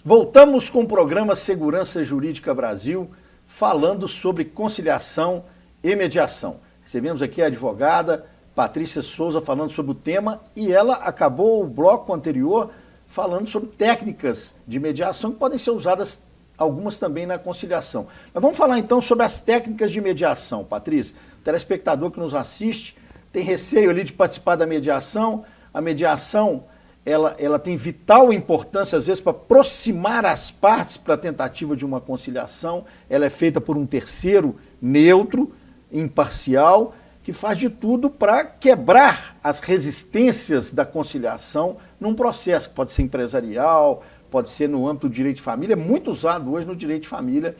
Voltamos com o programa Segurança Jurídica Brasil, falando sobre conciliação e mediação. Recebemos aqui a advogada Patrícia Souza falando sobre o tema e ela acabou o bloco anterior falando sobre técnicas de mediação que podem ser usadas, algumas também na conciliação. Mas vamos falar então sobre as técnicas de mediação, Patrícia. O telespectador que nos assiste tem receio ali de participar da mediação. A mediação ela tem vital importância, às vezes, para aproximar as partes para a tentativa de uma conciliação. Ela é feita por um terceiro neutro, imparcial, que faz de tudo para quebrar as resistências da conciliação num processo que pode ser empresarial, pode ser no âmbito do direito de família, é muito usado hoje no direito de família.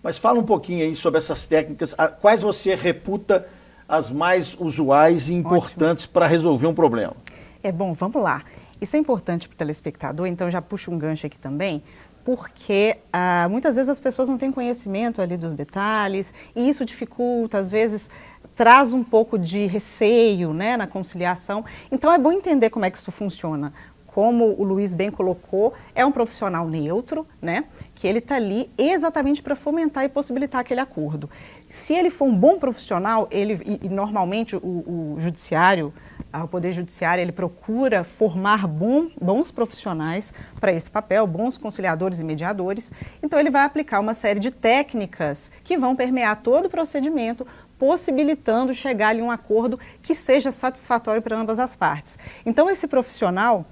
Mas fala um pouquinho aí sobre essas técnicas, quais você reputa as mais usuais e importantes para resolver um problema. Bom, vamos lá. Isso é importante para o telespectador, então já puxo um gancho aqui também, porque muitas vezes as pessoas não têm conhecimento ali dos detalhes e isso dificulta, às vezes traz um pouco de receio, né, na conciliação. Então é bom entender como é que isso funciona. Como o Luiz bem colocou, é um profissional neutro, né, que ele está ali exatamente para fomentar e possibilitar aquele acordo. Se ele for um bom profissional, e normalmente o judiciário, o Poder Judiciário, ele procura formar bons profissionais para esse papel, bons conciliadores e mediadores. Então ele vai aplicar uma série de técnicas que vão permear todo o procedimento, possibilitando chegar ali a um acordo que seja satisfatório para ambas as partes. Então esse profissional,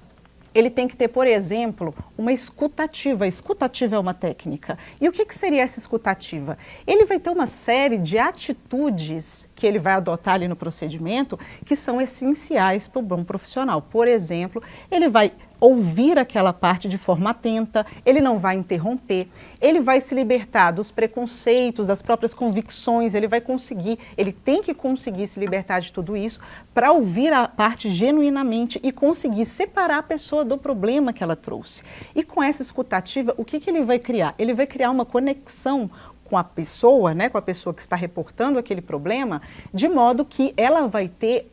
ele tem que ter, por exemplo, uma escutativa. A escutativa é uma técnica. E o que seria essa escutativa? Ele vai ter uma série de atitudes que ele vai adotar ali no procedimento que são essenciais para o bom profissional. Por exemplo, ele vai ouvir aquela parte de forma atenta, ele não vai interromper, ele vai se libertar dos preconceitos, das próprias convicções, ele tem que conseguir se libertar de tudo isso para ouvir a parte genuinamente e conseguir separar a pessoa do problema que ela trouxe. E com essa escutativa, o que ele vai criar? Ele vai criar uma conexão com a pessoa, né, com a pessoa que está reportando aquele problema, de modo que ela vai ter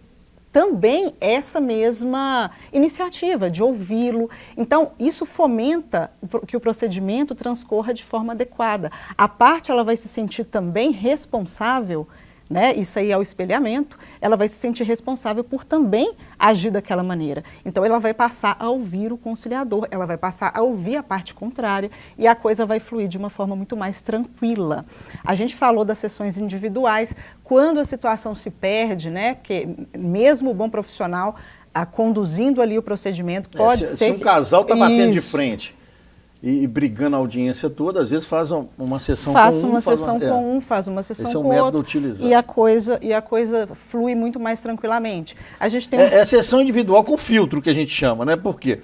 também essa mesma iniciativa de ouvi-lo. Então, isso fomenta que o procedimento transcorra de forma adequada. A parte, ela vai se sentir também responsável, né? Isso aí é o espelhamento, ela vai se sentir responsável por também agir daquela maneira. Então, ela vai passar a ouvir o conciliador, ela vai passar a ouvir a parte contrária e a coisa vai fluir de uma forma muito mais tranquila. A gente falou das sessões individuais, quando a situação se perde, né, que mesmo o bom profissional conduzindo ali o procedimento, pode ser... Se um casal está batendo de frente e brigando a audiência toda, às vezes faz uma sessão com um. Faz uma sessão com um, faz uma sessão com o outro. Utilizado. E a coisa flui muito mais tranquilamente. A gente tem é sessão individual com filtro, que a gente chama, né? Por quê?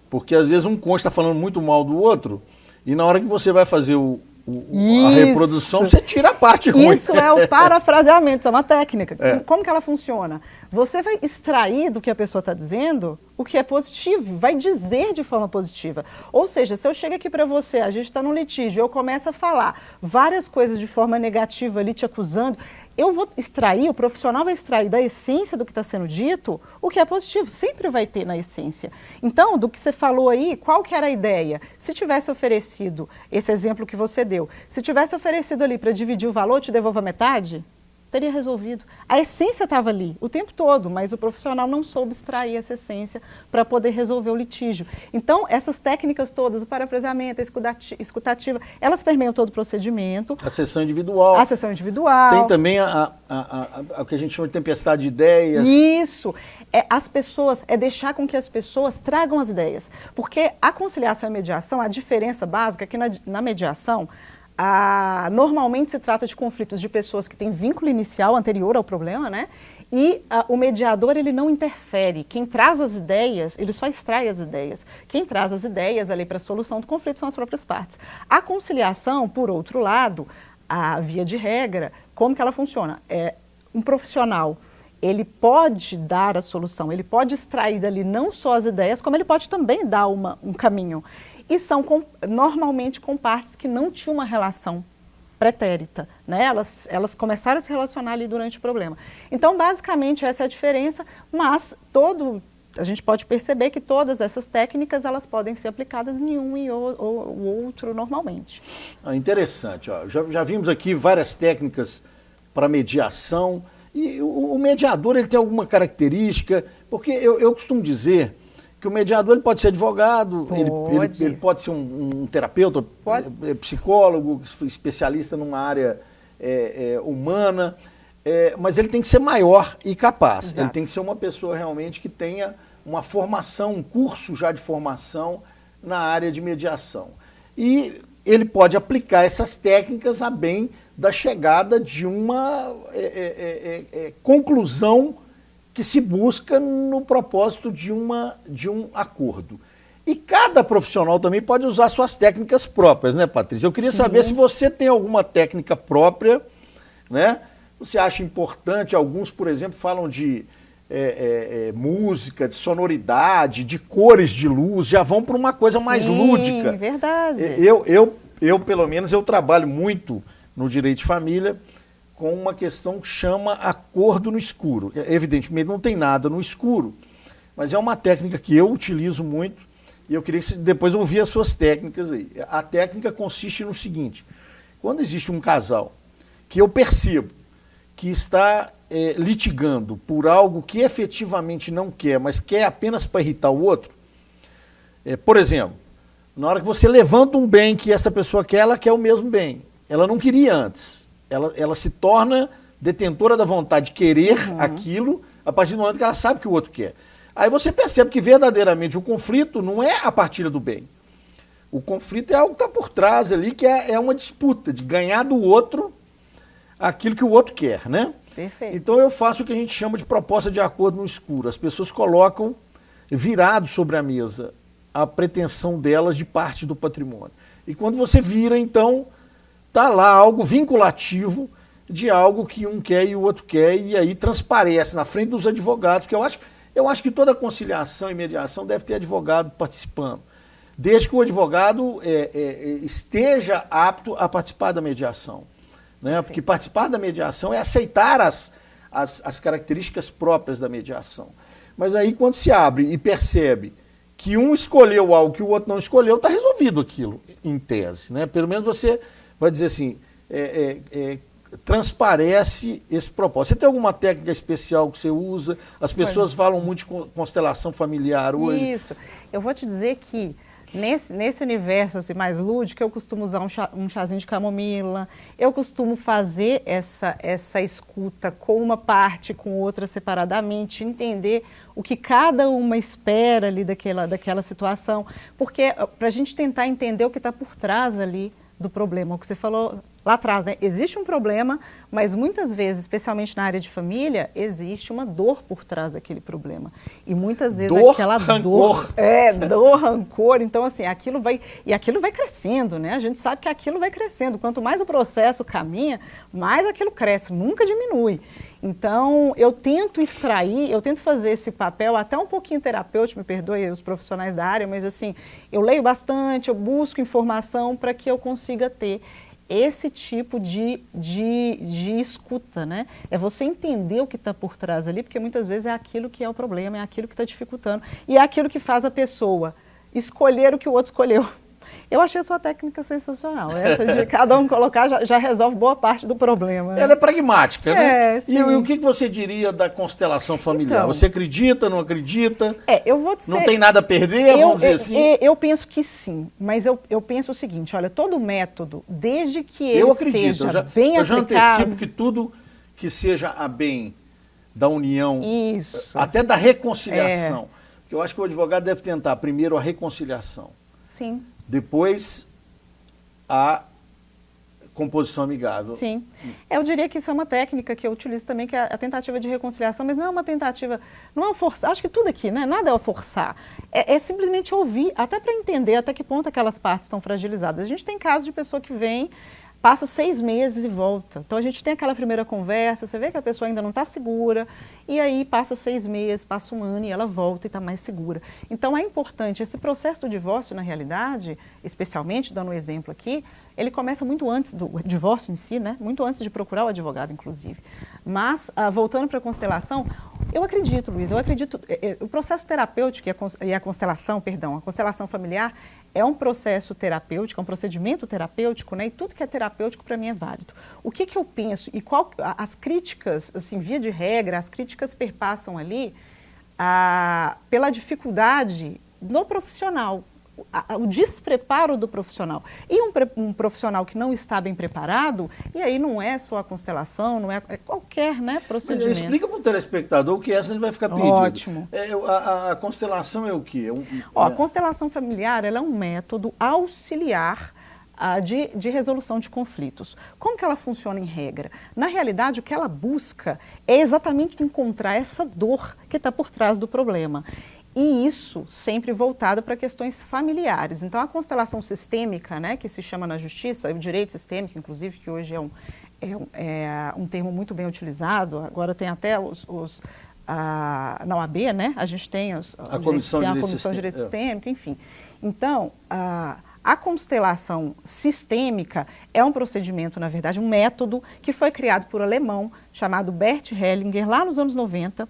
Porque às vezes um cônjuge está falando muito mal do outro e na hora que você vai fazer a reprodução, você tira a parte ruim. Isso é o parafraseamento, é uma técnica. Como que ela funciona? Você vai extrair do que a pessoa está dizendo o que é positivo, vai dizer de forma positiva. Ou seja, se eu chego aqui para você, a gente está num litígio, eu começo a falar várias coisas de forma negativa ali, te acusando, eu vou extrair, o profissional vai extrair da essência do que está sendo dito o que é positivo, sempre vai ter na essência. Então, do que você falou aí, qual que era a ideia? Se tivesse oferecido, esse exemplo que você deu, se tivesse oferecido ali para dividir o valor, eu te devolvo a metade? Teria resolvido. A essência estava ali o tempo todo, mas o profissional não soube extrair essa essência para poder resolver o litígio. Então, essas técnicas todas, o parafraseamento, a escutativa, elas permeiam todo o procedimento. A sessão individual. A sessão individual. Tem também o que a gente chama de tempestade de ideias. Isso. Deixar com que as pessoas tragam as ideias. Porque a conciliação e a mediação, a diferença básica é que na mediação, normalmente se trata de conflitos de pessoas que têm vínculo inicial anterior ao problema, né? E o mediador, ele não interfere. Quem traz as ideias, ele só extrai as ideias. Quem traz as ideias ali para a solução do conflito são as próprias partes. A conciliação, por outro lado, a via de regra, como que ela funciona? Um profissional, ele pode dar a solução, ele pode extrair dali não só as ideias, como ele pode também dar um caminho. E são normalmente com partes que não tinham uma relação pretérita, né? Elas começaram a se relacionar ali durante o problema. Então, basicamente, essa é a diferença, mas todo a gente pode perceber que todas essas técnicas elas podem ser aplicadas em um e o outro normalmente. Interessante. Ó. Já vimos aqui várias técnicas para mediação. E o mediador ele tem alguma característica? Porque eu costumo dizer que o mediador ele pode ser advogado, ele pode ser um terapeuta, psicólogo, especialista numa área humana, mas ele tem que ser maior e capaz. Exato. Ele tem que ser uma pessoa realmente que tenha uma formação, um curso já de formação na área de mediação. E ele pode aplicar essas técnicas a bem da chegada de uma conclusão que se busca no propósito de um acordo. E cada profissional também pode usar suas técnicas próprias, né, Patrícia? Eu queria saber se você tem alguma técnica própria, né? Você acha importante, alguns, por exemplo, falam de música, de sonoridade, de cores de luz, já vão para uma coisa mais lúdica. Sim, verdade. Eu, pelo menos, eu trabalho muito no direito de família com uma questão que chama acordo no escuro. Evidentemente não tem nada no escuro, mas é uma técnica que eu utilizo muito e eu queria que você depois ouvir as suas técnicas aí. A técnica consiste no seguinte: quando existe um casal que eu percebo que está litigando por algo que efetivamente não quer, mas quer apenas para irritar o outro, por exemplo, na hora que você levanta um bem que essa pessoa quer, ela quer o mesmo bem. Ela não queria antes. Ela se torna detentora da vontade de querer aquilo a partir do momento que ela sabe que o outro quer. Aí você percebe que verdadeiramente o conflito não é a partilha do bem. O conflito é algo que está por trás ali, que é uma disputa de ganhar do outro aquilo que o outro quer, né? Perfeito. Então eu faço o que a gente chama de proposta de acordo no escuro. As pessoas colocam virado sobre a mesa a pretensão delas de parte do patrimônio. E quando você vira, então, está lá algo vinculativo de algo que um quer e o outro quer, e aí transparece na frente dos advogados, que eu acho que toda conciliação e mediação deve ter advogado participando, desde que o advogado esteja apto a participar da mediação, né? Porque participar da mediação é aceitar as características próprias da mediação. Mas aí quando se abre e percebe que um escolheu algo que o outro não escolheu, está resolvido aquilo, em tese, né? Pelo menos você vai dizer assim, transparece esse propósito. Você tem alguma técnica especial que você usa? As pessoas falam muito de constelação familiar hoje. Isso. Eu vou te dizer que nesse universo assim, mais lúdico, eu costumo usar um chazinho de camomila, eu costumo fazer essa escuta com uma parte, com outra separadamente, entender o que cada uma espera ali daquela situação, porque para a gente tentar entender o que está por trás ali do problema, o que você falou lá atrás, né? Existe um problema, mas muitas vezes, especialmente na área de família, existe uma dor por trás daquele problema. E muitas vezes aquela rancor. dor, rancor. Então, assim, aquilo vai crescendo, né? A gente sabe que aquilo vai crescendo. Quanto mais o processo caminha, mais aquilo cresce, nunca diminui. Então, eu tento fazer esse papel até um pouquinho terapêutico, me perdoe os profissionais da área, mas assim, eu leio bastante, eu busco informação para que eu consiga ter esse tipo de escuta, né? É você entender o que está por trás ali, porque muitas vezes é aquilo que é o problema, é aquilo que está dificultando, e é aquilo que faz a pessoa escolher o que o outro escolheu. Eu achei a sua técnica sensacional. Essa de cada um colocar já resolve boa parte do problema. Ela é pragmática, né? Sim. E o que você diria da constelação familiar? Então, você acredita, não acredita? Eu vou dizer, não tem nada a perder, vamos dizer assim? Eu penso que sim, mas eu penso o seguinte, olha, todo método, desde que ele seja bem aplicado... Eu já antecipo que tudo que seja a bem da união, isso, até da reconciliação, porque eu acho que o advogado deve tentar primeiro a reconciliação. Sim. Depois, a composição amigável. Sim. Eu diria que isso é uma técnica que eu utilizo também, que é a tentativa de reconciliação, mas não é uma tentativa, não é forçar, acho que tudo aqui, né? Nada é forçar. É simplesmente ouvir, até para entender até que ponto aquelas partes estão fragilizadas. A gente tem casos de pessoa que vem, passa 6 meses e volta. Então a gente tem aquela primeira conversa, você vê que a pessoa ainda não está segura, e aí passa 6 meses, passa 1 ano e ela volta e está mais segura. Então é importante, esse processo do divórcio, na realidade, especialmente, dando um exemplo aqui, ele começa muito antes do divórcio em si, né? Muito antes de procurar o advogado, inclusive. Mas, voltando para a constelação, Eu acredito, Luiz, o processo terapêutico e a constelação, perdão, a constelação familiar é um processo terapêutico, é um procedimento terapêutico, né? E tudo que é terapêutico para mim é válido. O que eu penso e as críticas, assim, via de regra, as críticas perpassam ali pela dificuldade no profissional, o despreparo do profissional. E um profissional que não está bem preparado, e aí não é só a constelação, não é qualquer, né, procedimento. Mas explica para o telespectador que essa ele vai ficar perdido. Ótimo. A constelação é o quê? A constelação familiar ela é um método auxiliar de resolução de conflitos. Como que ela funciona em regra? Na realidade, o que ela busca é exatamente encontrar essa dor que está por trás do problema. E isso sempre voltado para questões familiares. Então, a constelação sistêmica, né, que se chama na justiça, o direito sistêmico, inclusive, que hoje é um termo muito bem utilizado, agora tem até na OAB, né, a gente tem a Comissão de Direito Sistêmico, enfim. Então, a constelação sistêmica é um procedimento, na verdade, um método que foi criado por um alemão chamado Bert Hellinger, lá nos anos 90,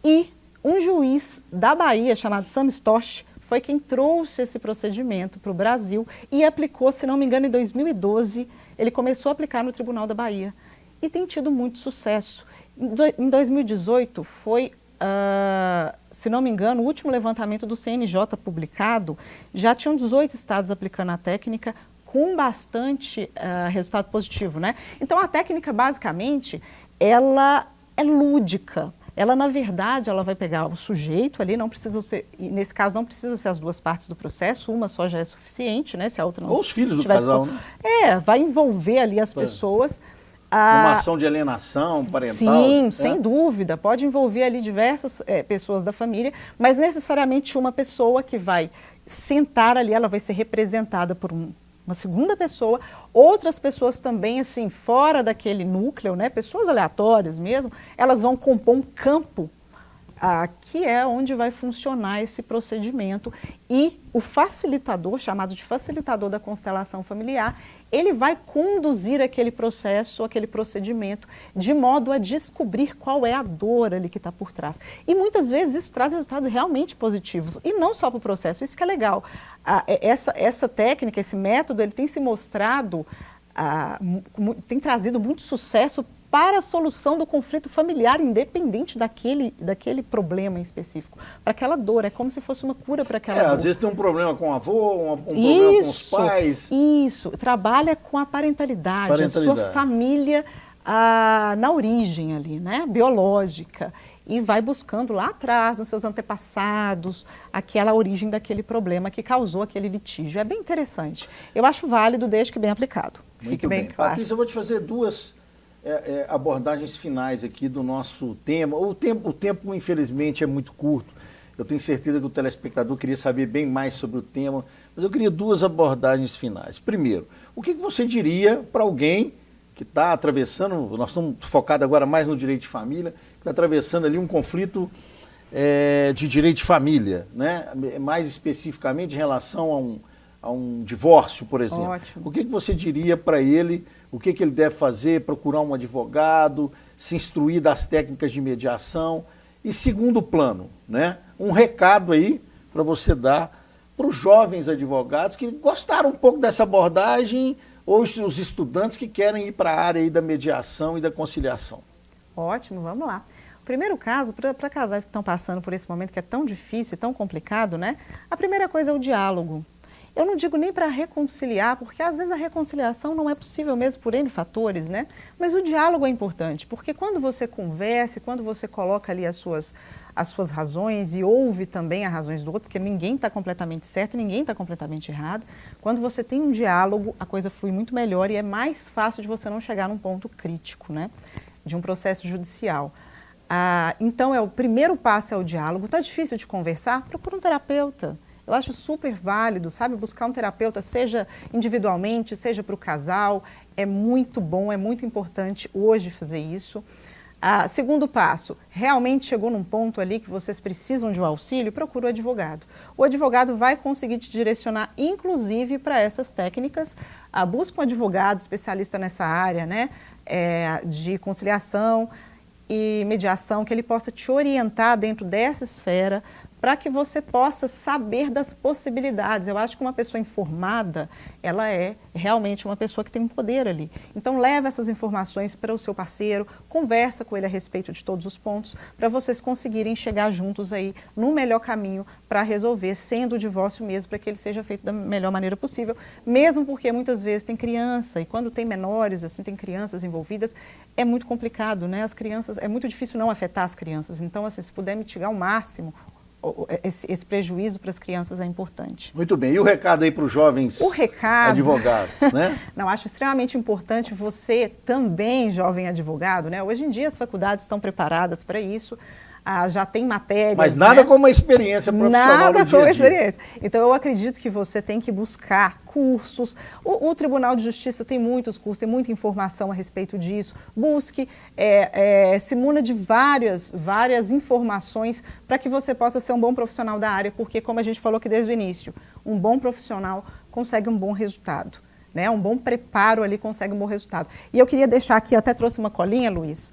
e um juiz da Bahia, chamado Sam Storch, foi quem trouxe esse procedimento para o Brasil e aplicou, se não me engano, em 2012, ele começou a aplicar no Tribunal da Bahia e tem tido muito sucesso. Em 2018 foi, se não me engano, o último levantamento do CNJ publicado, já tinham 18 estados aplicando a técnica com bastante resultado positivo, né? Então, a técnica, basicamente, ela é lúdica. Ela, na verdade, ela vai pegar o sujeito ali, não precisa ser, nesse caso não precisa ser as duas partes do processo, uma só já é suficiente, né? Se a outra não. Ou os filhos do casal, né? Vai envolver ali as pessoas. Uma ação de alienação parental. Sim, sem dúvida. Pode envolver ali diversas pessoas da família, mas necessariamente uma pessoa que vai sentar ali, ela vai ser representada por uma segunda pessoa, outras pessoas também, assim, fora daquele núcleo, né, pessoas aleatórias mesmo, elas vão compor um campo que é onde vai funcionar esse procedimento e o facilitador, chamado de facilitador da constelação familiar, ele vai conduzir aquele processo, aquele procedimento, de modo a descobrir qual é a dor ali que está por trás. E muitas vezes isso traz resultados realmente positivos, e não só para o processo, isso que é legal. Essa técnica, esse método, ele tem se mostrado, tem trazido muito sucesso para a solução do conflito familiar, independente daquele problema em específico. Para aquela dor, é como se fosse uma cura para aquela dor. Às vezes tem um problema com o avô, um problema com os pais. Isso, trabalha com a parentalidade. A sua família na origem ali, né, biológica. E vai buscando lá atrás, nos seus antepassados, aquela origem daquele problema que causou aquele litígio. É bem interessante. Eu acho válido, desde que bem aplicado. Fique bem claro. Patrícia, eu vou te fazer duas abordagens finais aqui do nosso tema. O tempo, infelizmente, é muito curto. Eu tenho certeza que o telespectador queria saber bem mais sobre o tema, mas eu queria duas abordagens finais. Primeiro, o que você diria para alguém que está atravessando, nós estamos focados agora mais no direito de família, que está atravessando ali um conflito de direito de família, né? Mais especificamente em relação a um divórcio, por exemplo. Ótimo. O que você diria para ele? O que ele deve fazer? Procurar um advogado, se instruir das técnicas de mediação. E segundo plano, né? Um recado aí para você dar para os jovens advogados que gostaram um pouco dessa abordagem ou os estudantes que querem ir para a área aí da mediação e da conciliação. Ótimo, vamos lá. O primeiro caso, para casais que estão passando por esse momento que é tão difícil e tão complicado, né? A primeira coisa é o diálogo. Eu não digo nem para reconciliar, porque às vezes a reconciliação não é possível mesmo por N fatores, né? Mas o diálogo é importante, porque quando você conversa, quando você coloca ali as suas razões e ouve também as razões do outro, porque ninguém está completamente certo e ninguém está completamente errado, quando você tem um diálogo, a coisa flui muito melhor e é mais fácil de você não chegar num ponto crítico, né? De um processo judicial. Então, o primeiro passo é o diálogo. Está difícil de conversar? Procura um terapeuta. Eu acho super válido, sabe, buscar um terapeuta, seja individualmente, seja para o casal. É muito bom, é muito importante hoje fazer isso. Segundo passo, realmente chegou num ponto ali que vocês precisam de um auxílio, procura o advogado. O advogado vai conseguir te direcionar, inclusive, para essas técnicas. Busca um advogado especialista nessa área, né, de conciliação. e mediação, que ele possa te orientar dentro dessa esfera, para que você possa saber das possibilidades. Eu acho que uma pessoa informada, ela é realmente uma pessoa que tem um poder ali. Então, leva essas informações para o seu parceiro, conversa com ele a respeito de todos os pontos, para vocês conseguirem chegar juntos aí no melhor caminho para resolver, sendo o divórcio mesmo, para que ele seja feito da melhor maneira possível, mesmo porque muitas vezes tem criança, e quando tem menores, assim, tem crianças envolvidas, é muito complicado, né? As crianças, é muito difícil não afetar as crianças. Então, assim, se puder mitigar ao máximo esse prejuízo para as crianças é importante. Muito bem. E o recado aí para os jovens advogados, né? Não, acho extremamente importante você também, jovem advogado, né? Hoje em dia as faculdades estão preparadas para isso. Já tem matérias. Mas nada como a experiência profissional Nada do dia a como a dia. experiência. Então, eu acredito que você tem que buscar cursos. O Tribunal de Justiça tem muitos cursos, tem muita informação a respeito disso. Busque, se muna de várias informações para que você possa ser um bom profissional da área, porque, como a gente falou aqui desde o início, um bom profissional consegue um bom resultado. Né? Um bom preparo ali consegue um bom resultado. E eu queria deixar aqui, eu até trouxe uma colinha, Luiz,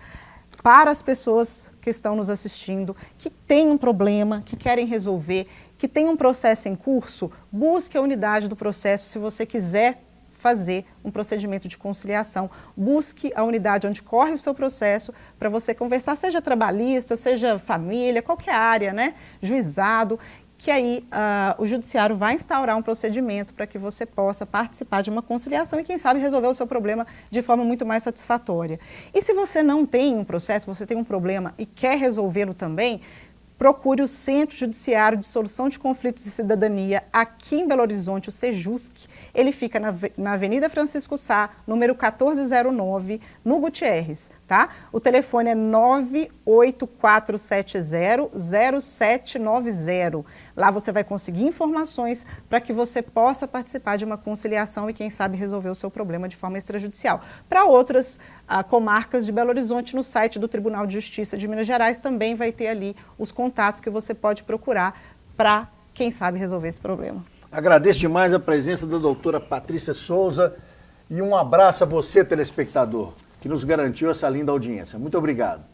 para as pessoas que estão nos assistindo, que têm um problema, que querem resolver, que tem um processo em curso, busque a unidade do processo se você quiser fazer um procedimento de conciliação. Busque a unidade onde corre o seu processo para você conversar, seja trabalhista, seja família, qualquer área, né? Juizado, que aí o judiciário vai instaurar um procedimento para que você possa participar de uma conciliação e, quem sabe, resolver o seu problema de forma muito mais satisfatória. E se você não tem um processo, você tem um problema e quer resolvê-lo também, procure o Centro Judiciário de Solução de Conflitos e Cidadania aqui em Belo Horizonte, o Sejusc. Ele fica na Avenida Francisco Sá, número 1409, no Gutierrez, tá? O telefone é 98470-0790. Lá você vai conseguir informações para que você possa participar de uma conciliação e, quem sabe, resolver o seu problema de forma extrajudicial. Para outras comarcas de Belo Horizonte, no site do Tribunal de Justiça de Minas Gerais, também vai ter ali os contatos que você pode procurar para, quem sabe, resolver esse problema. Agradeço demais a presença da doutora Patrícia Souza e um abraço a você, telespectador, que nos garantiu essa linda audiência. Muito obrigado.